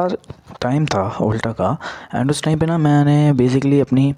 यार टाइम था उल्टा का। एंड उस टाइम पे ना मैंने बेसिकली अपनी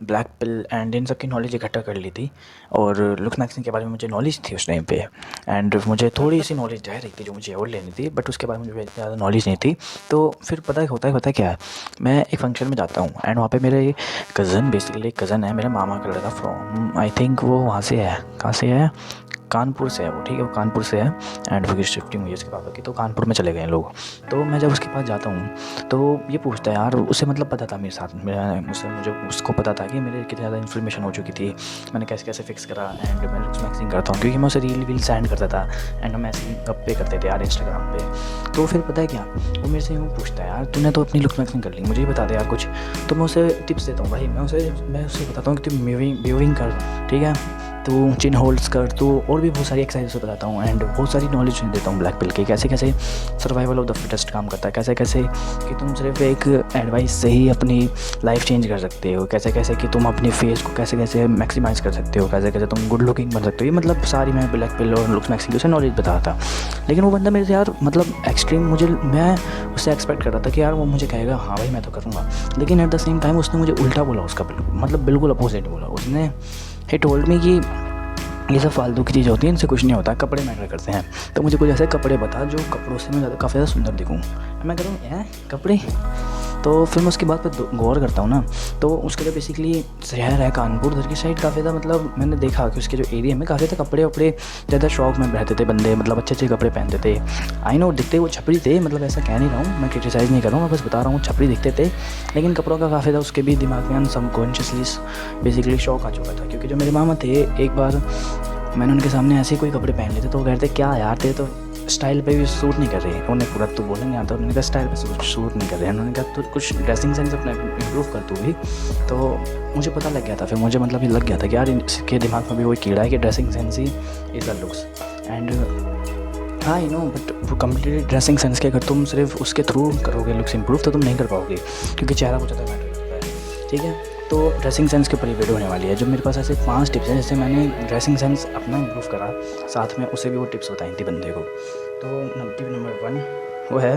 ब्लैक पिल एंड इन सब की नॉलेज इकट्ठा कर ली थी। और लुक्स मैक्सिंग के बारे में मुझे नॉलेज थी उस टाइम पे। एंड मुझे थोड़ी सी नॉलेज रह रही थी जो मुझे और लेनी थी, बट उसके बारे में मुझे ज़्यादा नॉलेज नहीं थी। तो फिर पता है क्या है, मैं एक फंक्शन में जाता हूँ एंड वहाँ पे मेरे कज़न, बेसिकली कज़न है, मेरे मामा का लड़का फ्रॉम आई थिंक वो वहाँ से है, कहाँ से है, कानपुर से है वो, ठीक है, वो कानपुर से है। एंड वो शिफ्टिंग हुई है उसके पापा की, तो कानपुर में चले गए हैं लोग। तो मैं जब उसके पास जाता हूँ तो ये पूछता है यार, उसे मतलब पता था मेरे साथ, मुझे उसको पता था कि मेरे कितनी ज़्यादा इन्फॉर्मेशन हो चुकी थी, मैंने कैसे कैसे फिक्स करा। एंड मैं लुक्स मैक्सिंग करता हूँ क्योंकि मैं उसे रील वील सेंड करता था एंड हम ऐसे ही गप्पे करते थे यार इंस्टाग्राम पे। तो फिर पता है क्या, वो मेरे से यूँ पूछता है यार, तूने तो अपनी लुक्स मैक्सिंग कर ली, मुझे ही बता दे यार कुछ। तो मैं उसे टिप्स देता हूँ भाई, मैं उसे बताता हूँ कि तू व्यूइंग कर, ठीक है, तो चिन होल्ड्स कर, तो और भी बहुत सारी एक्सरसाइज से बताता हूँ एंड बहुत सारी नॉलेज देता हूँ ब्लैक पिल के, कैसे कैसे सर्वाइवल ऑफ द फिटेस्ट काम करता है, कैसे कैसे कि तुम सिर्फ एक एडवाइस से ही अपनी लाइफ चेंज कर सकते हो, कैसे कैसे कि तुम अपनी फेस को कैसे कैसे मैक्सिमाइज़ कर सकते हो, कैसे कैसे तुम गुड लुकिंग बन सकते हो। ये मतलब सारी मैं ब्लैक पिल और लुक्स मैक्सिंग उसे नॉलेज बताता था। लेकिन वो बंदा मेरे से यार मतलब एक्सट्रीम, मैं उससे एक्सपेक्ट कर रहा था कि यार वो मुझे कहेगा हाँ भाई मैं तो करूँगा, लेकिन एट द सेम टाइम उसने मुझे उल्टा बोला, उसका बिल्कुल अपोजिट बोला उसने। ही टोल्ड मी कि ये सब फालतू की चीज़ होती है, इनसे कुछ नहीं होता, कपड़े मैटर करते हैं, तो मुझे कुछ ऐसे कपड़े बता जो कपड़ों से मैं ज़्यादा काफ़ी ज़्यादा सुंदर दिखूँ। मैं कह रहा हूँ यार कपड़े, तो फिर मैं उसकी बात पर गौर करता हूँ ना, तो उसका जो बेसिकली शहर है कानपुर उधर की साइड, काफ़ी ज़्यादा मतलब मैंने देखा कि उसके जो एरिया में काफ़ी ज़्यादा कपड़े वपड़े ज़्यादा शौक में रहते थे बंदे, मतलब अच्छे अच्छे कपड़े पहनते थे। आई नो दिखते वो छपरी थे, मतलब ऐसा कह नहीं रहा हूँ, मैं क्रिटिसाइज़ नहीं कर रहा हूँ, मैं बस बता रहा हूँ छपरी दिखते थे, लेकिन कपड़ों का काफ़ी ज़्यादा उसके भी दिमाग में अनसबकॉन्शियसली बेसिकली शौक आ चुका था। क्योंकि जो मेरे मामा थे, एक बार मैंने उनके सामने ऐसे कोई कपड़े पहन लिए थे तो वो कहते क्या यार तेरे तो स्टाइल पे भी सूट नहीं कर रही है, उन्हें पूरा तो बोलने नहीं आता, उन्होंने कहा स्टाइल पे सूट नहीं कर रहे हैं, उन्होंने कहा तो कुछ ड्रेसिंग सेंस अपना इम्प्रूव कर तू भी। तो मुझे पता लग गया था, फिर मुझे मतलब ये लग गया था कि यार इसके दिमाग में भी वही कीड़ा है कि ड्रेसिंग सेंस ही इज़ द लुक्स। एंड हाँ I know, but completely dressing sense के अगर तुम सिर्फ उसके थ्रू करोगे लुक्स इंप्रूव तो तुम नहीं कर पाओगे, क्योंकि चेहरा बहुत ज़्यादा मैटर करता है, ठीक है। तो ड्रेसिंग सेंस के ऊपर ही वीडियो होने वाली है, जो मेरे पास ऐसे 5 टिप्स हैं जैसे मैंने ड्रेसिंग सेंस अपना इम्प्रूव करा, साथ में उसे भी वो टिप्स बताई थी बंदे को। तो टिप नंबर 1 वो है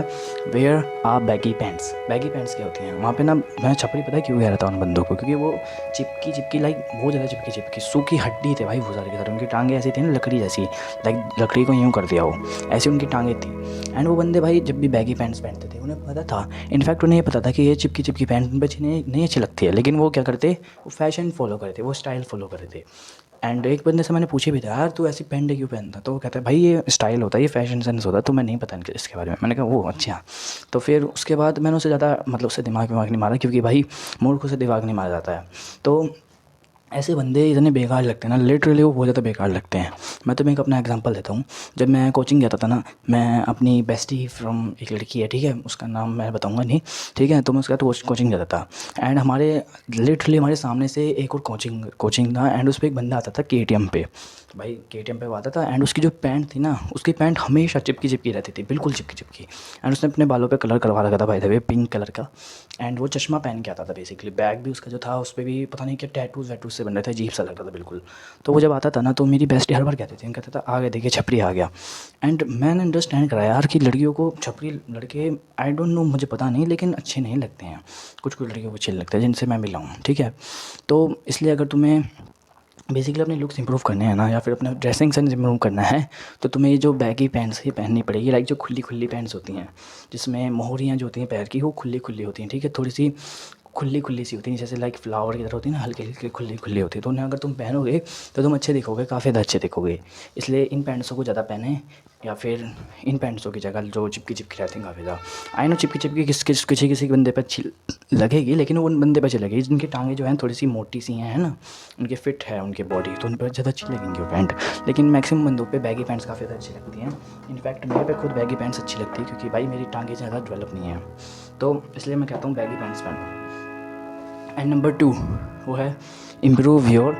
where a baggy pants. Baggy pants क्या होती हैं वहाँ पे ना, मैं छपरी पता है क्यों कह रहा था उन बंदों को, क्योंकि वो चिपकी लाइक बहुत ज़्यादा चिपकी सूखी हड्डी थे भाई वो सारे के सारे, उनकी टांगें ऐसी थी ना लकड़ी जैसी, लाइक लकड़ी को यूँ कर दिया हो, ऐसी उनकी टांगें थी। एंड वो बंदे भाई जब भी बैगी पैंट्स पहनते थे उन्हें पता था, इनफैक्ट उन्हें ये पता था कि ये चिपकी पैंट उन पर नहीं अच्छी लगती है, लेकिन वो क्या करते, वो फैशन फॉलो करते, वो स्टाइल फॉलो करते थे। एंड एक बंदे से मैंने पूछे भी था यार तू ऐसी पैंट क्यों पहनता, तो वो कहता है भाई ये स्टाइल होता है, ये फैशन सेंस होता है, तो मैं नहीं पता इसके बारे में। मैंने कहा वो अच्छा। तो फिर उसके बाद मैंने उसे ज़्यादा मतलब उससे दिमाग नहीं मारा, क्योंकि भाई मूर्ख से दिमाग नहीं मारा जाता है। तो ऐसे बंदे इतने बेकार लगते हैं ना, लिटरली वो बहुत ज़्यादा बेकार लगते हैं। मैं तुम्हें एक अपना एग्जांपल देता हूँ। जब मैं कोचिंग जाता था ना, मैं अपनी बेस्टी फ्रॉम एक लड़की है, ठीक है, उसका नाम मैं बताऊँगा नहीं, ठीक है, तो मैं उसके साथ कोचिंग जाता था। एंड लिटरली हमारे सामने से एक और कोचिंग था, एंड उस पर एक बंदा आता था KTM पे, भाई KTM पे वो आता था। एंड उसकी जो पैंट थी ना, उसकी पैंट हमेशा चिपकी रहती थी, बिल्कुल चिपकी। एंड उसने अपने बालों पे कलर करवा रखा था भाई वे पिंक कलर का। एंड वो चश्मा पहन के आता था बेसिकली, बैग भी उसका जो था उस पर भी पता नहीं क्या टैटूज वैटूज से बन रहे थे, अजीब सा लग रहा था बिल्कुल। तो वो जब आता था ना तो मेरी बेस्टी हर बार कहती थी, कहता था आ गया देखिए छपरी आ गया। एंड मैंने अंडरस्टैंड करा यार कि लड़कियों को छपरी लड़के, आई डोंट नो मुझे पता नहीं, लेकिन अच्छे नहीं लगते हैं, कुछ लड़कियों को अच्छे लगते हैं जिनसे मैं मिला हूँ, ठीक है। तो इसलिए अगर तुम्हें बेसिकली अपने लुक्स इंप्रूव करने हैं ना, या फिर अपना ड्रेसिंग सेंस इंप्रूव करना है, तो तुम्हें ये जो बैगी पैंट्स ही पहननी पड़ेगी, लाइक जो खुली पैंट्स होती हैं, जिसमें मोहरियाँ जो होती हैं पैर की वो खुली होती हैं, ठीक है, थोड़ी सी खुली सी होती हैं, जैसे लाइक फ्लावर की तरह होती है ना, हल्की हल्की खुली होती है। तो उन्हें अगर तुम पहनोगे तो तुम अच्छे दिखोगे, काफ़ी ज़्यादा अच्छे दिखोगे। इसलिए इन पैंट्सों को ज़्यादा पहने, या फिर इन पैंट्सों की जगह जो चिपकी रहती हैं काफ़ी ज़्यादा। आई नो चिपकी किसी बंदे पर अच्छी लगेगी, लेकिन वो उन बंदे पर अच्छी लगेगी जिनकी टांगें जो हैं थोड़ी सी मोटी सी हैं, है ना, उनके फिट है उनकी बॉडी, तो उन पर ज़्यादा अच्छी लगेंगी वो पैंट। लेकिन मैक्सिमम बंदों पे बैगी पैंट्स काफ़ी ज़्यादा अच्छी लगती हैं। इनफैक्ट मेरे पे खुद बैगी पैंट्स अच्छी लगती है, क्योंकि भाई मेरी टांगें ज़्यादा डेवलप नहीं है, तो इसलिए मैं कहता हूँ बैगी पैंट्स पहनो। एंड नंबर 2 वो है इम्प्रूव योर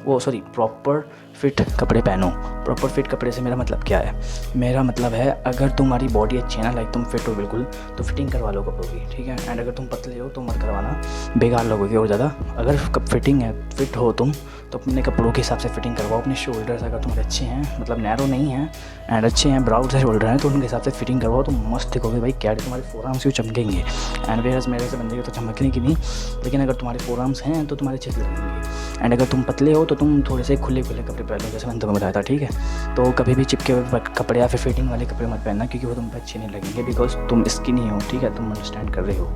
प्रॉपर फिट कपड़े पहनो। प्रॉपर फिट कपड़े से मेरा मतलब क्या है, मेरा मतलब है अगर तुम्हारी बॉडी अच्छी है ना, लाइक तुम फिट हो बिल्कुल, तो फिटिंग करवा लो कपड़ों की, ठीक है। एंड अगर तुम पतले हो तो मत करवाना, बेकार लगोगे और ज़्यादा। अगर फिटिंग है, फिट हो तुम, तो अपने कपड़ों के हिसाब से फिटिंग करवाओ। अपने शोल्डर्स अगर तुम्हारे अच्छे हैं, मतलब नैरो नहीं हैं एंड अच्छे हैं, ब्राउड से शोल्डर हैं, तो उनके हिसाब से फिटिंग करवाओ, तो मस्त दिखोगे भाई। क्या तुम्हारे फोर आर्म्स भी चमकेंगे। एंड वेयर्स मेरे से बंदे तो चमकने की नहीं, लेकिन अगर तुम्हारे फोर आर्म्स हैं तो तुम्हारे अच्छे से लगेंगे। एंड अगर तुम पतले हो तो तुम थोड़े से खुले खुले कपड़े पहनो, जैसे मैंने तुम्हें बताया था, ठीक है। तो कभी भी चिपके हुए कपड़े या फिर फिटिंग वाले कपड़े मत पहनना, क्योंकि वो तुम पे अच्छे नहीं लगेंगे, बिकॉज तुम स्किनी हो, ठीक है। तुम अंडरस्टैंड कर रहे हो,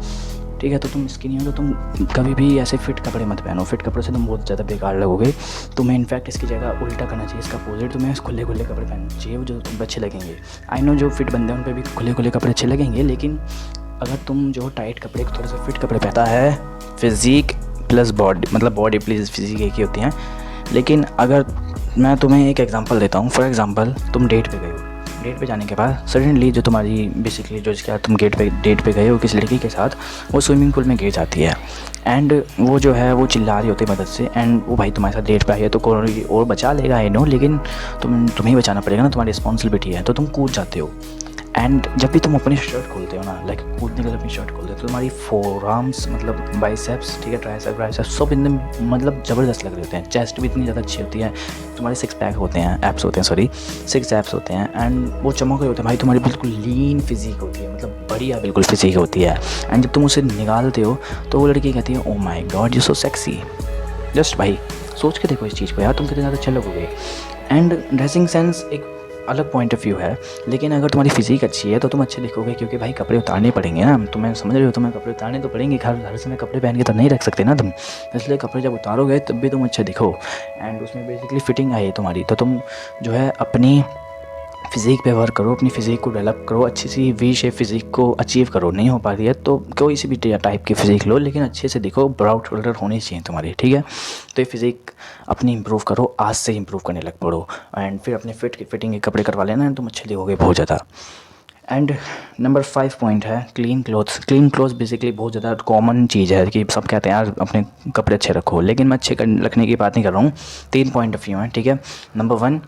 ठीक है। तो तुम स्किनी हो तो तुम कभी भी ऐसे फिट कपड़े मत पहनो। फिट कपड़ों से तुम बहुत ज़्यादा बेकार लगोगे। तुम्हें इनफैक्ट इसकी जगह उल्टा करना चाहिए, इसका अपोजिट। तुम्हें खुले खुले कपड़े पहनने चाहिए जो तुम पे अच्छे लगेंगे। आई नो जो फिट बंदे हैं उन पर भी खुले खुले कपड़े अच्छे लगेंगे, लेकिन अगर तुम जो टाइट कपड़े, थोड़े से फिट कपड़े पहनता है, फिज़िक प्लस बॉडी, मतलब बॉडी प्लस फिज़िक एक ही होती हैं। लेकिन अगर मैं तुम्हें एक एग्जांपल देता हूँ, फॉर एग्जांपल तुम डेट पे गए हो, डेट पे जाने के बाद सडनली जो तुम्हारी बेसिकली जो इसके बाद तुम डेट पे गए हो किसी लड़की के साथ, वो स्विमिंग पूल में गिर जाती है। एंड वो जो है वो चिल्ला रही होती है मदद से, एंड वो भाई तुम्हारे साथ डेट पे आई है तो कोई और बचा लेगा, आई नो, लेकिन तुम्हें बचाना पड़ेगा ना, तुम्हारी रिस्पॉन्सिबिलिटी है। तो तुम कूद जाते हो। एंड जब भी तुम अपनी शर्ट खोलते हो ना, लाइक कूदने के लिए अपनी शर्ट खोलते हो, तो तुम्हारी फोर आर्म्स, मतलब बाइसेप्स, ठीक है, ट्राइसेप्स सब इतने मतलब ज़बरदस्त लग रहे होते हैं। चेस्ट भी इतनी ज़्यादा अच्छी होती है, तुम्हारे सिक्स पैक होते हैं, एप्स होते हैं, सॉरी 6 एप्स होते हैं, एंड वो चमक रहे होते हैं भाई। तुम्हारी बिल्कुल लीन फिजिक होती है, मतलब बढ़िया बिल्कुल फिजिक होती है। एंड जब तुम उसे निकालते हो तो वो लड़की कहती है, oh my god you so sexy. Just भाई सोच के देखो इस चीज़ को यार, तुम कितने ज़्यादा अच्छे लगोगे। एंड ड्रेसिंग सेंस एक अलग पॉइंट ऑफ व्यू है, लेकिन अगर तुम्हारी फिजिक अच्छी है तो तुम अच्छे दिखोगे, क्योंकि भाई कपड़े उतारने पड़ेंगे ना। तुम्हें समझ रहे हो, तुम्हें कपड़े उतारने तो पड़ेंगे, हर समय कपड़े पहन के तो नहीं रख सकते ना तुम। इसलिए कपड़े जब उतारोगे तब भी तुम अच्छे दिखो। एंड उसमें बेसिकली फिटिंग आई है तुम्हारी, तो तुम जो है अपनी फ़िज़िक पे वर्क करो, अपनी फ़िज़िक को डेवलप करो, अच्छी सी वी शेप फ़िज़िक को अचीव करो। नहीं हो पा रही है तो कोई सी भी टाइप की फ़िज़िक लो, लेकिन अच्छे से दिखो, ब्राउड शोल्डर होनी चाहिए तुम्हारी, ठीक है। तो ये फ़िज़िक अपनी इंप्रूव करो, आज से इंप्रूव करने लग पड़ो। एंड फिर अपने फिटिंग के कपड़े करवा लेना, तुम अच्छे दिखोगे बहुत ज़्यादा। एंड नंबर 5 पॉइंट है clean clothes. Clean clothes basically बहुत ज़्यादा कॉमन चीज़ है कि सब कहते हैं यार अपने कपड़े अच्छे रखो, लेकिन मैं अच्छे रखने की बात नहीं कर रहा हूँ। 3 पॉइंट ऑफ व्यू हैं, ठीक है। नंबर 1,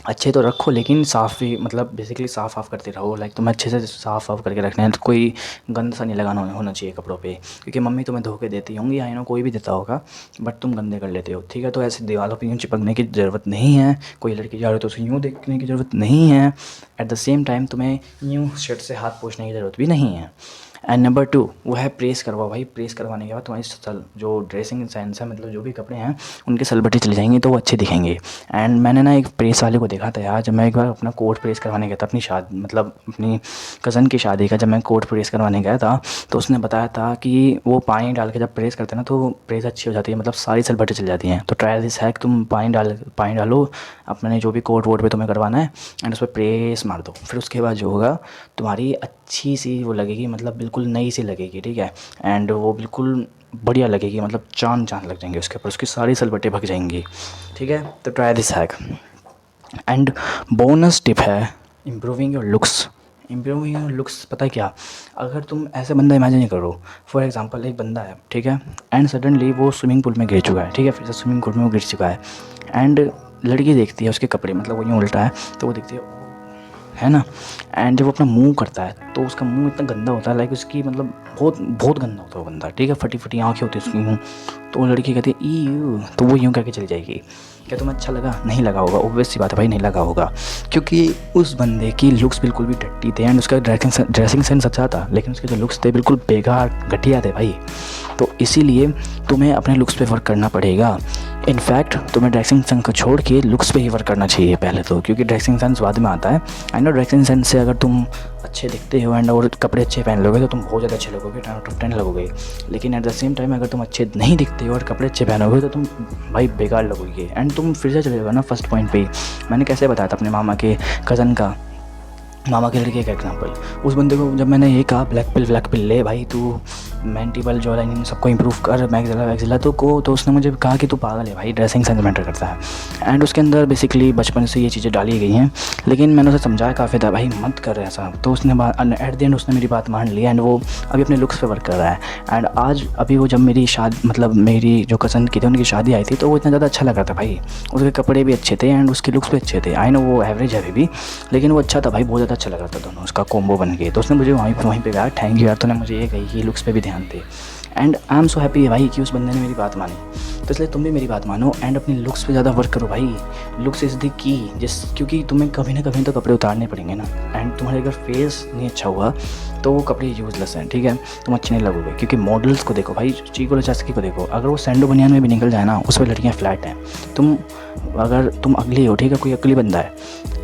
अच्छे तो रखो लेकिन साफ़ भी, मतलब बेसिकली साफ़ करते रहो। लाइक तुम्हें अच्छे से साफ़ करके रखना है, तो कोई गंद सा नहीं लगाना होना चाहिए कपड़ों पे, क्योंकि मम्मी तुम्हें धो के देती होंगी, आई नो, कोई भी देता होगा, बट तुम गंदे कर लेते हो, ठीक है। तो ऐसे दीवारों पे यूँ चिपकने की ज़रूरत नहीं है। कोई लड़की जा रही हो तो उसे यूँ देखने की ज़रूरत नहीं है। एट द सेम टाइम तुम्हें यूँ शर्ट से हाथ पोंछने की ज़रूरत भी नहीं है। एंड नंबर 2 वो है प्रेस करवाओ भाई। प्रेस करवाने के बाद तुम्हारी जो ड्रेसिंग सेंस है, मतलब जो भी कपड़े हैं उनके सलबटे चले जाएंगे, तो वो अच्छे दिखेंगे। एंड मैंने ना एक प्रेस वाले को देखा था यार, जब मैं एक बार अपना कोट प्रेस करवाने गया था अपनी शादी, मतलब अपनी कज़न की शादी का, जब मैं कोट प्रेस करवाने गया था तो उसने बताया था कि वो पानी डाल के जब प्रेस करते हैं ना तो प्रेस अच्छी हो जाती है, मतलब सारी सलबटे चल जाती हैं। तो ट्रायल दिस है कि तुम पानी डालो अपने जो भी कोट वोट पे तुम्हें करवाना है, एंड उस पर प्रेस मार दो। फिर उसके बाद जो होगा तुम्हारी अच्छी सी वो लगेगी, मतलब बिल्कुल नई सी लगेगी, ठीक है। एंड वो बिल्कुल बढ़िया लगेगी, मतलब चांद लग जाएंगे उसके ऊपर, उसकी सारी सलबटें भग जाएंगी, ठीक है। तो try this hack. And bonus tip है improving your looks. Improving your looks पता है क्या, अगर तुम ऐसे बंदा इमेजिन करो, फॉर एग्जांपल एक बंदा है, ठीक है, एंड सडनली वो स्विमिंग पूल में गिर चुका है, ठीक है, फिर से स्विमिंग पूल में वो गिर चुका है। एंड लड़की देखती है उसके कपड़े, मतलब वो यूँ उल्टा है, तो वो देखती है ना। एंड जब वो अपना मुंह करता है तो उसका मुंह इतना गंदा होता है, लाइक उसकी मतलब बहुत बहुत गंदा होता है वो बंदा, ठीक है। फटी फटी आँखें होती है उसकी यूँ। तो वो लड़की कहती है ई, तो वो यूँ करके चली जाएगी। क्या तुम्हें अच्छा लगा? नहीं लगा होगा, ऑब्वियस सी बात है भाई, नहीं लगा होगा, क्योंकि उस बंदे की लुक्स बिल्कुल भी डट्टी थे। एंड उसका ड्रेसिंग सेंस अच्छा था, लेकिन उसके जो लुक्स थे बिल्कुल बेकार घटिया थे भाई। तो इसीलिए तुम्हें अपने लुक्स पे वर्क करना पड़ेगा। इनफैक्ट तुम्हें ड्रेसिंग सेंस को छोड़ के लुक्स पे ही वर्क करना चाहिए पहले तो, क्योंकि ड्रेसिंग सेंस बाद में आता है। आई नो ड्रेसिंग सेंस से अगर तुम अच्छे दिखते हो एंड और कपड़े अच्छे पहन लोगे तो तुम बहुत ज़्यादा अच्छे लगोगे, 10 आउट ऑफ 10 लगोगे। लेकिन एट द सेम टाइम अगर तुम अच्छे नहीं दिखते हो और कपड़े अच्छे पहनोगे तो तुम भाई बेकार लगोगे। एंड तुम फिर से चले जाओगे ना फर्स्ट पॉइंट पे ही, मैंने कैसे बताया था अपने मामा के कज़न का, मामा के लड़के का एग्जांपल। उस बंदे को जब मैंने ये कहा ब्लैक पिल ले भाई, तू मेंटिबल जॉ लाइन सबको इंप्रूव कर, मैक्सिला वैक्सिला तो उसने मुझे कहा कि तू पागल है भाई, ड्रेसिंग सेंस मैटर करता है। एंड उसके अंदर बेसिकली बचपन से ये चीज़ें डाली गई हैं, लेकिन मैंने उसे समझाया काफ़ी था भाई मत कर ऐसा। तो उसने एट द एंड उसने मेरी बात मान ली एंड वो अभी अपने लुक्स पे वर्क कर रहा है। एंड आज अभी वो जब मेरी शादी मतलब मेरी जो कज़न की थी उनकी शादी आई थी, तो वो इतना ज़्यादा अच्छा लग रहा था भाई, उसके कपड़े भी अच्छे थे एंड उसके लुक्स भी अच्छे थे। आई नो वो एवरेज है अभी भी, लेकिन वो अच्छा था भाई, बहुत ज़्यादा अच्छा लग रहा था, दोनों उसका कॉम्बो बन गए। तो उसने मुझे वहीं पे कहा थैंक यू यार, तूने मुझे ये कही कि लुक्स पे भी ध्यान दे। And I am so happy है भाई कि उस बंदे ने मेरी बात मानी। तो इसलिए तुम भी मेरी बात मानो एंड अपनी लुक्स पे ज़्यादा वर्क करो भाई। लुक्स इज़ द की, क्योंकि तुम्हें कभी ना कभी तो कपड़े उतारने पड़ेंगे ना। एंड तुम्हारे अगर फेस नहीं अच्छा हुआ तो वो कपड़े यूज़लेस हैं, ठीक है, तुम अच्छे नहीं लगोगे। क्योंकि मॉडल्स को देखो भाई, चीको लचास्की को देखो, अगर वो सैंडो बनियान में भी निकल जाए ना, उस पर लड़कियाँ फ्लैट हैं। अगर तुम अगली हो, ठीक है, कोई अगली बंदा है,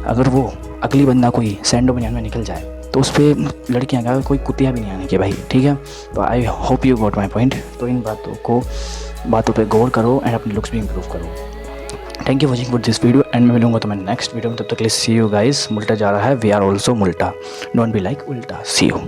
अगर वो अगली बंदा कोई सैंडो बनियान में निकल जाए तो उस पर लड़कियाँ का कोई कुतिया भी नहीं आने की भाई, ठीक है। तो I hope you got my point. तो इन बातों पे गौर करो एंड अपने लुक्स भी इंप्रूव करो। Thank you watching for this video and मैं मिलूंगा तुम्हें नेक्स्ट वीडियो में। तब तक के लिए सी यू गाइस। मुल्टा जा रहा है, वी आर ऑल्सो मुल्टा, डोंट बी लाइक उल्टा। See you.